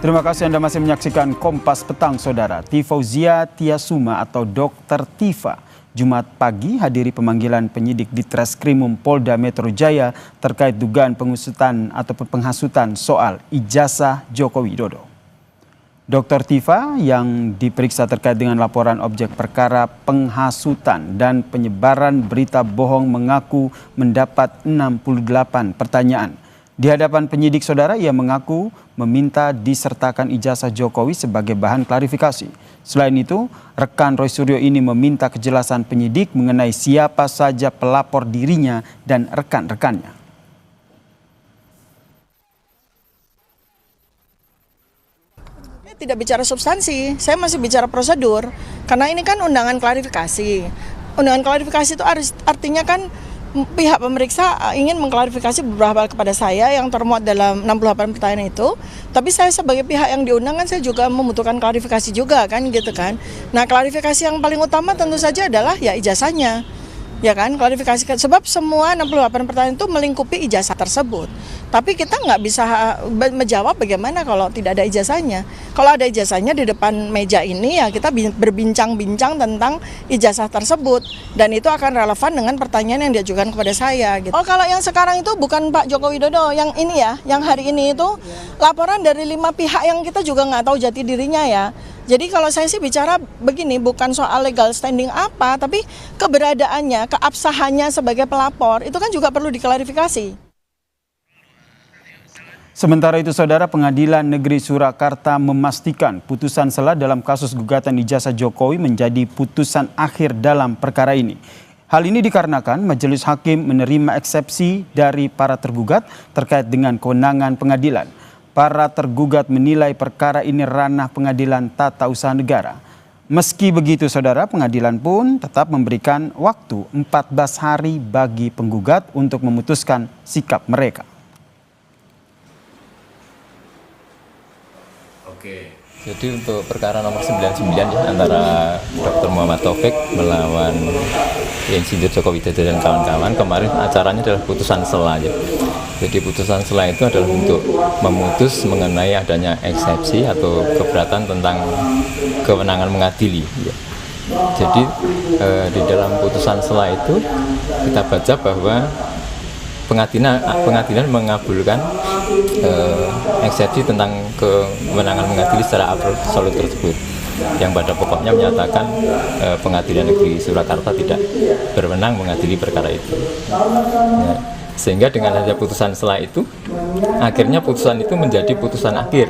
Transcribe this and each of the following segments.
Terima kasih Anda masih menyaksikan Kompas Petang, Saudara. Tifauzia Tiasuma atau Dr. Tifa Jumat pagi hadiri pemanggilan penyidik di Treskrimum Polda Metro Jaya terkait dugaan pengusutan atau penghasutan soal ijazah Joko Widodo. Dr. Tifa yang diperiksa terkait dengan laporan objek perkara penghasutan dan penyebaran berita bohong mengaku mendapat 68 pertanyaan. Di hadapan penyidik, Saudara, ia mengaku meminta disertakan ijazah Jokowi sebagai bahan klarifikasi. Selain itu, rekan Roy Suryo ini meminta kejelasan penyidik mengenai siapa saja pelapor dirinya dan rekan-rekannya. Tidak bicara substansi, saya masih bicara prosedur. Karena ini kan undangan klarifikasi. Undangan klarifikasi itu artinya kan pihak pemeriksa ingin mengklarifikasi beberapa hal kepada saya yang termuat dalam 68 pertanyaan itu. Tapi saya sebagai pihak yang diundang kan saya juga membutuhkan klarifikasi juga kan gitu kan. Nah, klarifikasi yang paling utama tentu saja adalah ya ijazahnya. Ya kan, klarifikasi sebab semua 68 pertanyaan itu melingkupi ijazah tersebut. Tapi kita nggak bisa menjawab bagaimana kalau tidak ada ijazahnya. Kalau ada ijazahnya di depan meja ini ya kita berbincang-bincang tentang ijazah tersebut. Dan itu akan relevan dengan pertanyaan yang diajukan kepada saya. Gitu. Oh, kalau yang sekarang itu bukan Pak Joko Widodo, yang ini ya, yang hari ini itu laporan dari 5 pihak yang kita juga nggak tahu jati dirinya ya. Jadi kalau saya sih bicara begini, bukan soal legal standing apa, tapi keberadaannya, keabsahannya sebagai pelapor, itu kan juga perlu diklarifikasi. Sementara itu, Saudara, Pengadilan Negeri Surakarta memastikan putusan sela dalam kasus gugatan ijazah Jokowi menjadi putusan akhir dalam perkara ini. Hal ini dikarenakan Majelis Hakim menerima eksepsi dari para tergugat terkait dengan kewenangan pengadilan. Para tergugat menilai perkara ini ranah Pengadilan Tata Usaha Negara. Meski begitu, Saudara, pengadilan pun tetap memberikan waktu 14 hari bagi penggugat untuk memutuskan sikap mereka. Oke. Jadi untuk perkara nomor 99 ya, antara Dr. Muhammad Taufik melawan Insinyur Joko Widodo dan kawan-kawan, kemarin acaranya adalah putusan sela ya. Jadi putusan sela itu adalah untuk memutus mengenai adanya eksepsi atau keberatan tentang kewenangan mengadili ya. Jadi di dalam putusan sela itu kita baca bahwa pengadilan mengabulkan eksepsi tentang kewenangan mengadili secara absolut tersebut, yang pada pokoknya menyatakan Pengadilan Negeri Surakarta tidak berwenang mengadili perkara itu. Ya, sehingga dengan adanya putusan sela itu, akhirnya putusan itu menjadi putusan akhir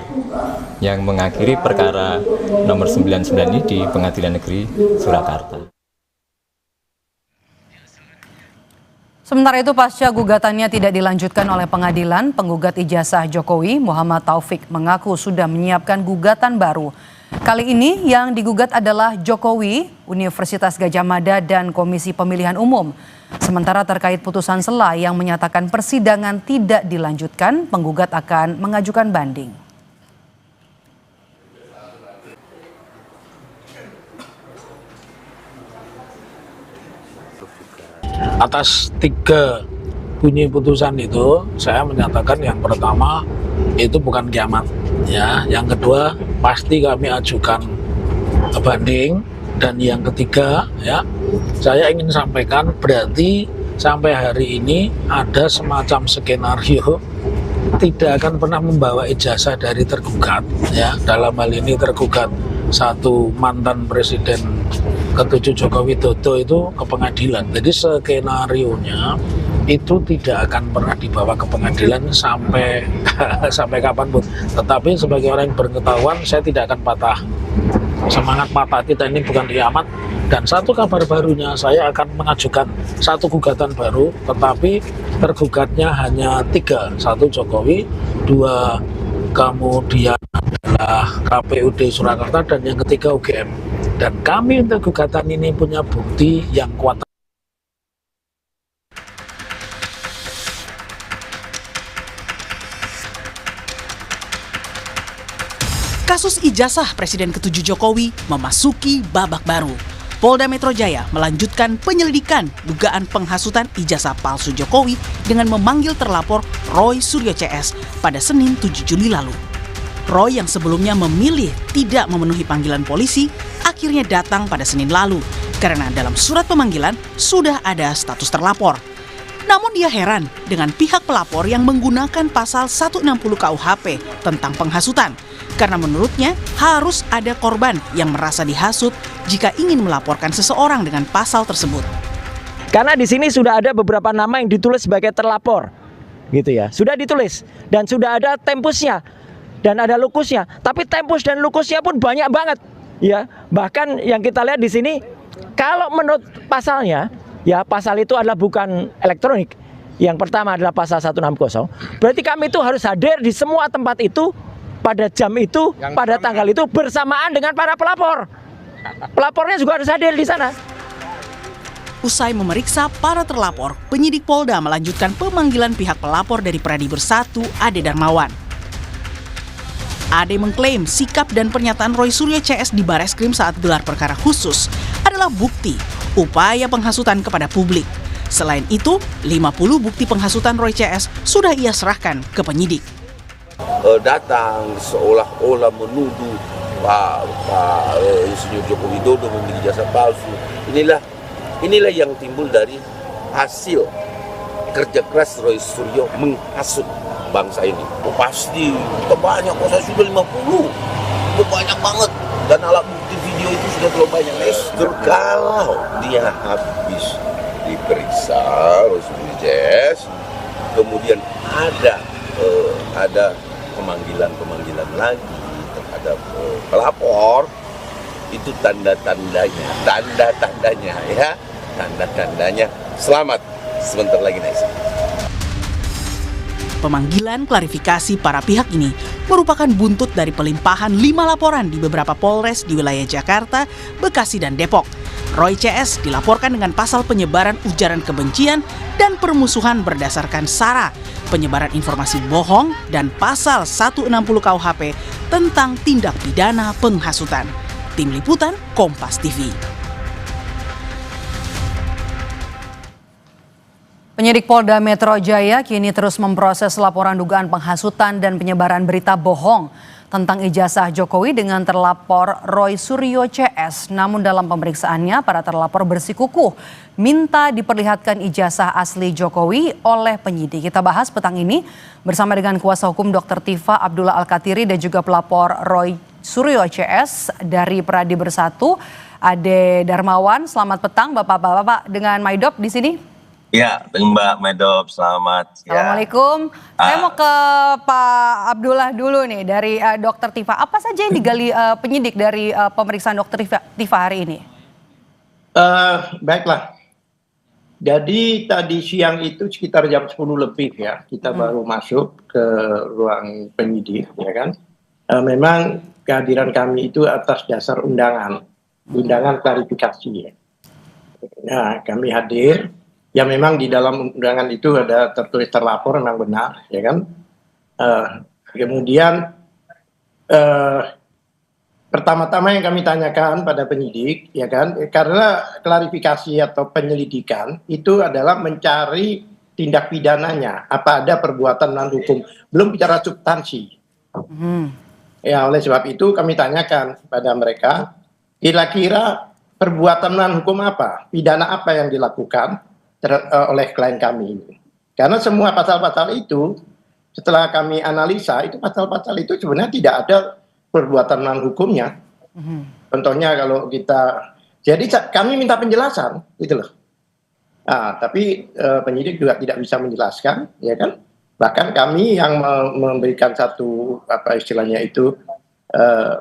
yang mengakhiri perkara nomor 99 ini di Pengadilan Negeri Surakarta. Sementara itu, pasca gugatannya tidak dilanjutkan oleh pengadilan, penggugat ijazah Jokowi, Muhammad Taufik, mengaku sudah menyiapkan gugatan baru. Kali ini yang digugat adalah Jokowi, Universitas Gadjah Mada, dan Komisi Pemilihan Umum. Sementara terkait putusan sela yang menyatakan persidangan tidak dilanjutkan, penggugat akan mengajukan banding. Atas 3 bunyi putusan itu, saya menyatakan yang pertama itu bukan kiamat, ya. Yang kedua pasti kami ajukan banding, dan yang ketiga, ya, saya ingin sampaikan berarti sampai hari ini ada semacam skenario tidak akan pernah membawa ijazah dari tergugat, ya. Dalam hal ini tergugat satu mantan presiden ke-7 Joko Widodo itu ke pengadilan. Jadi skenarionya itu tidak akan pernah dibawa ke pengadilan sampai sampai kapanpun. Tetapi sebagai orang yang berpengetahuan, saya tidak akan patah semangat. Kita ini bukan kiamat. Dan satu kabar barunya, saya akan mengajukan satu gugatan baru, tetapi tergugatnya hanya 3. 1 Jokowi, 2 kemudian adalah KPUD Surakarta, dan yang ketiga UGM. Dan kami untuk gugatan ini punya bukti yang kuat. Kasus ijazah Presiden ke-7 Jokowi memasuki babak baru. Polda Metro Jaya melanjutkan penyelidikan dugaan penghasutan ijazah palsu Jokowi dengan memanggil terlapor Roy Suryo CS pada Senin 7 Juli lalu. Roy yang sebelumnya memilih tidak memenuhi panggilan polisi akhirnya datang pada Senin lalu karena dalam surat pemanggilan sudah ada status terlapor. Namun dia heran dengan pihak pelapor yang menggunakan pasal 160 KUHP tentang penghasutan. Karena menurutnya harus ada korban yang merasa dihasut jika ingin melaporkan seseorang dengan pasal tersebut. Karena di sini sudah ada beberapa nama yang ditulis sebagai terlapor, gitu ya. Sudah ditulis dan sudah ada tempusnya dan ada lukusnya. Tapi tempus dan lukusnya pun banyak banget, ya. Bahkan yang kita lihat di sini, kalau menurut pasalnya, ya pasal itu adalah bukan elektronik. Yang pertama adalah pasal 160. Berarti kami itu harus hadir di semua tempat itu pada jam itu, pada tanggal itu bersamaan dengan para pelapor. Pelapornya juga harus hadir di sana. Usai memeriksa para terlapor, penyidik Polda melanjutkan pemanggilan pihak pelapor dari Pradi Bersatu, Ade Darmawan. Ade mengklaim sikap dan pernyataan Roy Suryo CS di Bareskrim saat gelar perkara khusus adalah bukti upaya penghasutan kepada publik. Selain itu, 50 bukti penghasutan Roy CS sudah ia serahkan ke penyidik. Datang seolah-olah menuduh Pak Insinyur Joko Widodo memiliki jasa palsu. Inilah yang timbul dari hasil kerja keras Roy Suryo menghasut bangsa ini. Pasti banyak, kok saya sudah 50, itu banyak banget. Dan alat bukti video itu sudah terlalu banyak. Kalau dia habis diperiksa Roy Suryo CS, kemudian ada pemanggilan lagi terhadap pelapor, itu tanda-tandanya selamat sebentar lagi naik. Pemanggilan klarifikasi para pihak ini merupakan buntut dari pelimpahan 5 laporan di beberapa Polres di wilayah Jakarta, Bekasi, dan Depok. Roy CS dilaporkan dengan pasal penyebaran ujaran kebencian dan permusuhan berdasarkan SARA, penyebaran informasi bohong, dan pasal 160 KUHP tentang tindak pidana penghasutan. Tim Liputan Kompas TV. Penyidik Polda Metro Jaya kini terus memproses laporan dugaan penghasutan dan penyebaran berita bohong tentang ijazah Jokowi dengan terlapor Roy Suryo CS. Namun dalam pemeriksaannya, para terlapor bersikukuh minta diperlihatkan ijazah asli Jokowi oleh penyidik. Kita bahas petang ini bersama dengan kuasa hukum Dr. Tifa Abdullah Al-Katiri dan juga pelapor Roy Suryo CS dari Pradi Bersatu, Ade Darmawan. Selamat petang Bapak-bapak dengan Maidop di sini. Ya, Mbak Medop, selamat. Assalamualaikum. Saya mau ke Pak Abdullah dulu nih dari Dr. Tifa. Apa saja yang digali penyidik dari pemeriksaan Dr. Tifa hari ini? Baiklah. Jadi tadi siang itu sekitar jam 10 lebih ya, kita baru masuk ke ruang penyidik, ya kan. Memang kehadiran kami itu atas dasar undangan klarifikasi ya. Nah, kami hadir. Ya memang di dalam undangan itu ada tertulis terlapor, memang benar, ya kan. Kemudian pertama-tama yang kami tanyakan pada penyidik, ya kan, karena klarifikasi atau penyelidikan itu adalah mencari tindak pidananya, apa ada perbuatan melawan hukum, belum bicara substansi. Ya oleh sebab itu kami tanyakan pada mereka, kira-kira perbuatan melawan hukum apa, pidana apa yang dilakukan oleh klien kami ini. Karena semua pasal-pasal itu setelah kami analisa, itu pasal-pasal itu sebenarnya tidak ada perbuatan melawan hukumnya. Contohnya kalau kita, jadi kami minta penjelasan, gitu loh. Nah, tapi penyidik juga tidak bisa menjelaskan, ya kan? Bahkan kami yang memberikan satu apa istilahnya itu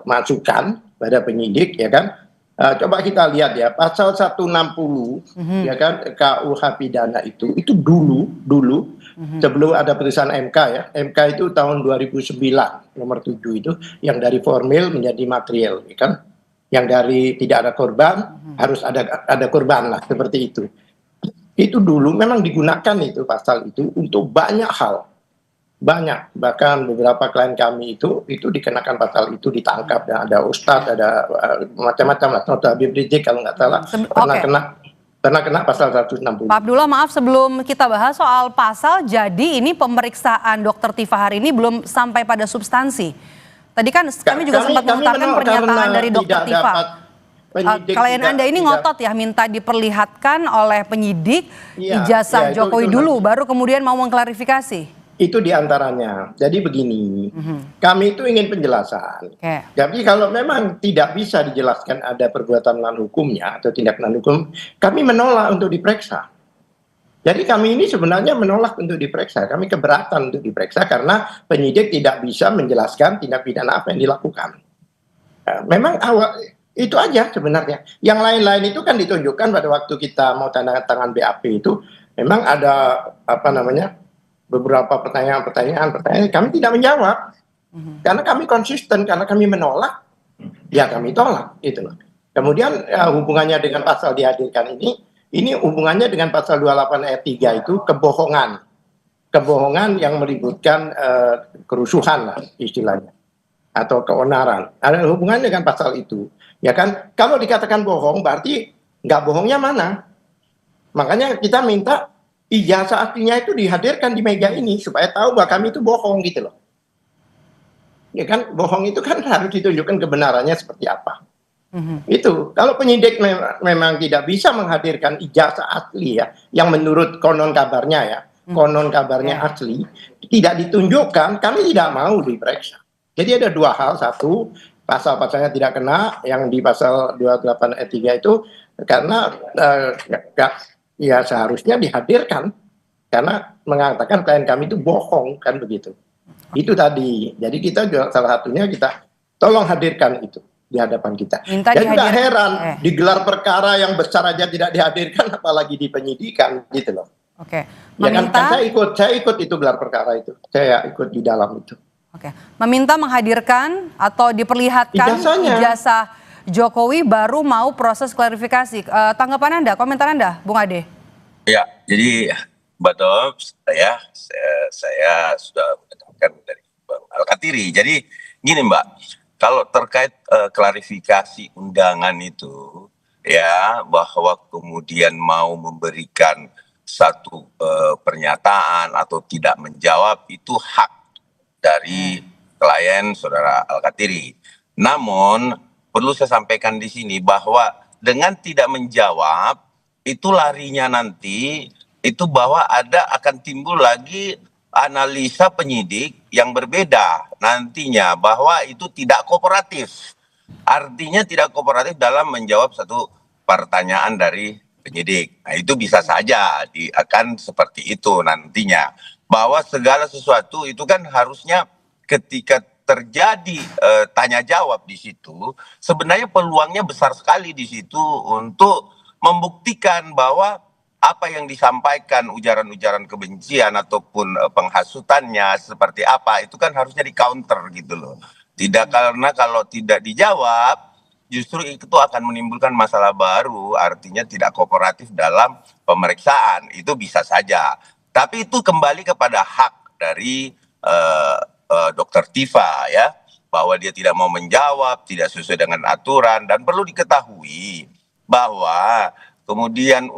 masukan pada penyidik, ya kan? Coba kita lihat ya, pasal 160 ya kan KUH pidana itu dulu sebelum ada putusan MK ya. MK itu tahun 2009 nomor 7 itu yang dari formil menjadi material, ya kan. Yang dari tidak ada korban harus ada korban lah, seperti itu. Itu dulu memang digunakan itu pasal itu untuk banyak hal. Banyak, bahkan beberapa klien kami itu dikenakan pasal itu, ditangkap, dan ada ustadz, ada macam-macam lah, Nota Habib Rizik kalau nggak salah pernah kena pasal 160. Pak Abdullah, maaf sebelum kita bahas soal pasal, jadi ini pemeriksaan Dr. Tifa hari ini belum sampai pada substansi. Tadi kan kami juga sempat mengutarakan pernyataan dari Dr. Tifa. Klien Anda ini ngotot ya minta diperlihatkan oleh penyidik ijazah Jokowi dulu, baru kemudian mau mengklarifikasi. Itu diantaranya. Jadi begini, kami itu ingin penjelasan. Jadi kalau memang tidak bisa dijelaskan ada perbuatan melawan hukumnya atau tindak melawan hukum, kami menolak untuk diperiksa. Jadi kami ini sebenarnya menolak untuk diperiksa. Kami keberatan untuk diperiksa karena penyidik tidak bisa menjelaskan tindak pidana apa yang dilakukan. Memang awal itu aja sebenarnya. Yang lain-lain itu kan ditunjukkan pada waktu kita mau tanda tangan BAP itu, memang ada beberapa pertanyaan kami tidak menjawab. Karena kami konsisten, karena kami menolak, ya kami tolak gitu loh. Kemudian hubungannya dengan pasal dihadirkan ini hubungannya dengan pasal 28 ayat 3 itu kebohongan. Kebohongan yang melibatkan kerusuhan lah istilahnya. Atau keonaran. Ada hubungannya dengan pasal itu. Ya kan, kalau dikatakan bohong berarti nggak bohongnya mana? Makanya kita minta ijazah aslinya itu dihadirkan di meja ini supaya tahu bahwa kami itu bohong gitu loh. Ya kan, bohong itu kan harus ditunjukkan kebenarannya seperti apa. Itu kalau penyidik memang tidak bisa menghadirkan ijazah asli ya, yang menurut konon kabarnya asli, tidak ditunjukkan, kami tidak mau diperiksa. Jadi ada dua hal, satu pasal-pasalnya tidak kena, yang di pasal 28 ayat 3 itu karena ya seharusnya dihadirkan karena mengatakan klien kami itu bohong kan begitu. Itu tadi. Jadi kita juga salah satunya kita tolong hadirkan itu di hadapan kita. Dan juga heran digelar perkara yang besar aja tidak dihadirkan, apalagi di penyidikan gitu loh. Oke. Ya kan, saya ikut itu gelar perkara itu. Saya ikut di dalam itu. Oke. Meminta menghadirkan atau diperlihatkan ijazah Jokowi baru mau proses klarifikasi. Tanggapan Anda, komentar Anda, Bung Ade? Ya, jadi Mbak Dobs, saya sudah mendengarkan dari Bang Al-Katiri. Jadi gini Mbak, kalau terkait klarifikasi undangan itu, ya bahwa kemudian mau memberikan satu pernyataan atau tidak menjawab itu hak dari klien Saudara Al-Katiri. Namun perlu saya sampaikan di sini bahwa dengan tidak menjawab itu larinya nanti itu bahwa akan timbul lagi analisa penyidik yang berbeda nantinya bahwa itu tidak kooperatif. Artinya tidak kooperatif dalam menjawab satu pertanyaan dari penyidik. Nah, itu bisa saja akan seperti itu nantinya. Bahwa segala sesuatu itu kan harusnya ketika terjadi tanya jawab di situ, sebenarnya peluangnya besar sekali di situ untuk membuktikan bahwa apa yang disampaikan ujaran-ujaran kebencian ataupun penghasutannya seperti apa itu kan harusnya di counter gitu loh. Tidak, karena kalau tidak dijawab justru itu akan menimbulkan masalah baru, artinya tidak kooperatif dalam pemeriksaan. Itu bisa saja. Tapi itu kembali kepada hak dari Dr. Tifa ya, bahwa dia tidak mau menjawab, tidak sesuai dengan aturan, dan perlu diketahui bahwa kemudian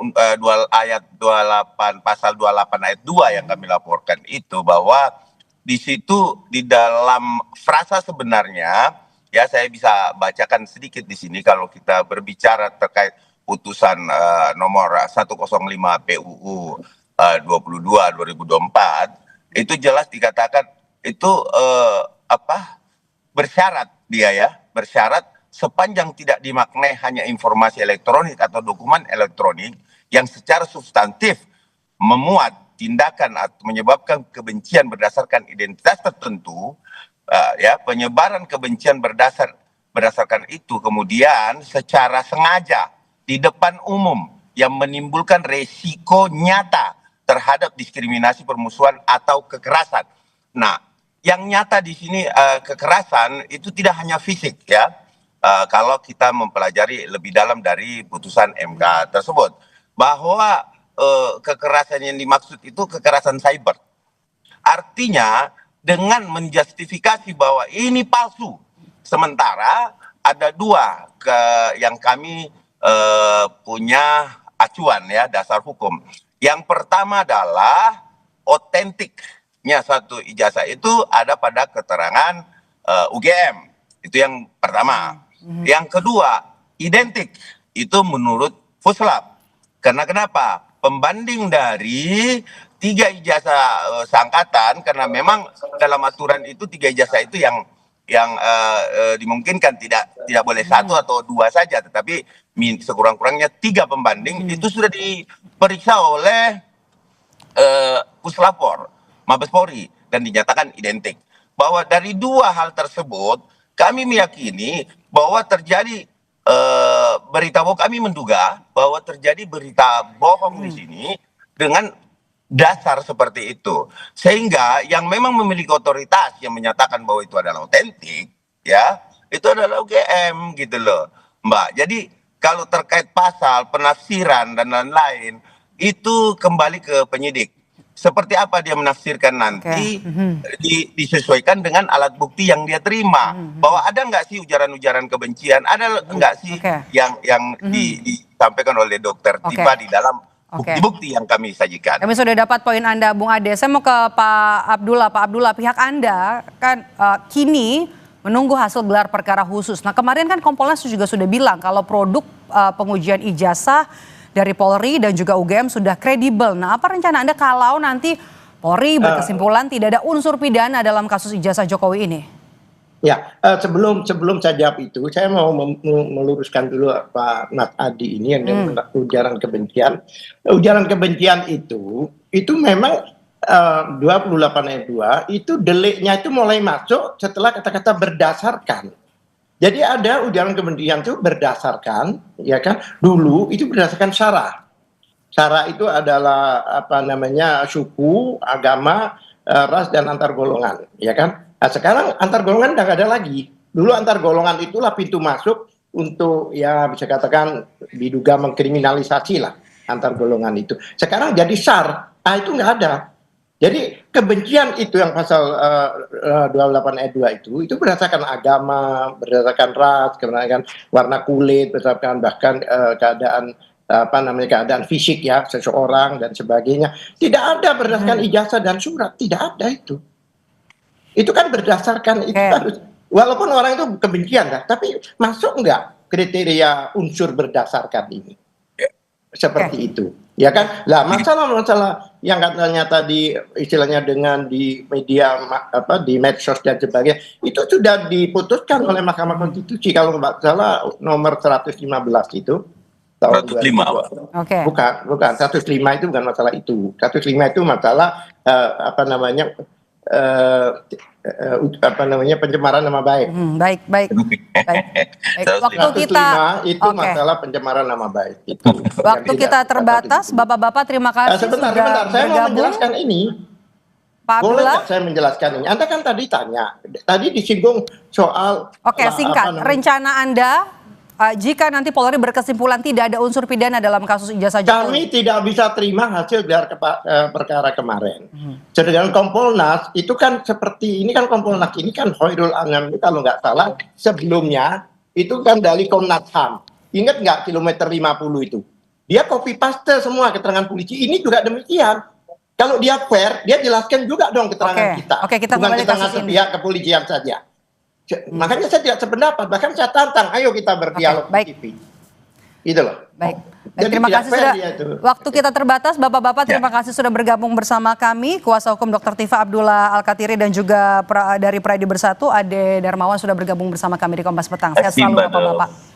pasal 28 ayat 2 yang kami laporkan itu bahwa di situ di dalam frasa sebenarnya ya, saya bisa bacakan sedikit di sini kalau kita berbicara terkait putusan nomor 105 PUU 22/2024 itu jelas dikatakan itu bersyarat dia ya, bersyarat sepanjang tidak dimaknai hanya informasi elektronik atau dokumen elektronik yang secara substantif memuat tindakan atau menyebabkan kebencian berdasarkan identitas tertentu, ya penyebaran kebencian berdasarkan itu kemudian secara sengaja di depan umum yang menimbulkan resiko nyata terhadap diskriminasi, permusuhan atau kekerasan. Nah, yang nyata di sini kekerasan itu tidak hanya fisik ya. Kalau kita mempelajari lebih dalam dari putusan MK tersebut, bahwa kekerasan yang dimaksud itu kekerasan cyber. Artinya dengan menjustifikasi bahwa ini palsu, sementara ada dua yang kami punya acuan ya, dasar hukum. Yang pertama adalah otentiknya satu ijazah itu ada pada keterangan UGM. Itu yang pertama. Yang kedua, identik. Itu menurut Puslap. Karena kenapa? Pembanding dari 3 ijazah seangkatan, karena memang dalam aturan itu 3 ijazah itu yang dimungkinkan tidak boleh 1 atau 2 saja, tetapi sekurang-kurangnya 3 pembanding itu sudah diperiksa oleh Puslapor, Mabes Polri, dan dinyatakan identik. Bahwa dari 2 hal tersebut kami meyakini bahwa terjadi berita bohong. Kami menduga bahwa terjadi berita bohong di sini dengan dasar seperti itu, sehingga yang memang memiliki otoritas yang menyatakan bahwa itu adalah otentik, ya itu adalah UGM gitu loh, Mbak. Jadi kalau terkait pasal, penafsiran dan lain-lain itu kembali ke penyidik. Seperti apa dia menafsirkan nanti disesuaikan dengan alat bukti yang dia terima. Bahwa ada nggak sih ujaran-ujaran kebencian, ada nggak sih yang disampaikan oleh Dokter Tifa di dalam bukti-bukti yang kami sajikan. Kami sudah dapat poin Anda, Bung Ade. Saya mau ke Pak Abdullah. Pak Abdullah, pihak Anda kan kini menunggu hasil gelar perkara khusus. Nah, kemarin kan Kompolnas juga sudah bilang kalau produk pengujian ijazah dari Polri dan juga UGM sudah kredibel. Nah, apa rencana Anda kalau nanti Polri berkesimpulan tidak ada unsur pidana dalam kasus ijazah Jokowi ini? Ya, sebelum saya jawab itu, saya mau meluruskan dulu Pak Mas Adi ini yang ujaran kebencian. Ujaran kebencian itu memang 28 ayat 2 itu deliknya itu mulai masuk setelah kata-kata berdasarkan. Jadi ada ujaran kebencian itu berdasarkan, ya kan? Dulu itu berdasarkan syara. Syara itu adalah suku, agama, ras dan antar golongan, ya kan? Nah, sekarang antar golongan udah nggak ada lagi. Dulu antar golongan itulah pintu masuk untuk ya bisa katakan diduga mengkriminalisasi lah antar golongan itu. Sekarang jadi SAR, itu nggak ada. Jadi kebencian itu yang pasal 28 ayat 2 itu berdasarkan agama, berdasarkan ras, berdasarkan warna kulit, berdasarkan bahkan keadaan fisik ya seseorang dan sebagainya. Tidak ada berdasarkan ijazah dan surat, tidak ada itu. Itu kan berdasarkan itu harus, walaupun orang itu kebencian kan, tapi masuk nggak kriteria unsur berdasarkan ini? Seperti itu. Ya kan? Lah masalah yang katanya tadi istilahnya dengan di media di medsos dan sebagainya itu sudah diputuskan oleh Mahkamah Konstitusi kalau nggak salah nomor 115 itu tahun 105. Bukan 105 itu bukan masalah itu. 105 itu masalah pencemaran nama baik. Baik. Waktu kita itu masalah pencemaran nama baik. Itu. Waktu kita terbatas, Bapak-bapak terima kasih sebentar. Saya mau menjelaskan ini. Pak Boleh Abdullah? nggak saya menjelaskan ini? Anda kan tadi disinggung soal. Singkat. Rencana Anda jika nanti Polri berkesimpulan tidak ada unsur pidana dalam kasus ijazah Jokowi? Kami tidak bisa terima hasil gelar perkara kemarin. Sedangkan Kompolnas itu kan seperti ini kan Kompolnas ini kan Khairul Anam itu kalau nggak salah sebelumnya itu kan dari Komnas HAM. Ingat nggak kilometer 50 itu? Dia copy paste semua keterangan polisi. Ini juga demikian. Kalau dia fair, dia jelaskan juga dong keterangan kita. Kita bukan keterangan sepihak kepolisian saja. Makanya saya tidak sependapat, bahkan saya tantang, ayo kita berdialog di TV. Gitu loh. Baik. Terima kasih sudah. Waktu kita terbatas, Bapak-bapak terima kasih sudah bergabung bersama kami. Kuasa hukum Dr. Tifa Abdullah Al-Katiri dan juga dari Pradi Bersatu, Ade Darmawan sudah bergabung bersama kami di Kompas Petang. Sehat selalu Bapak-bapak.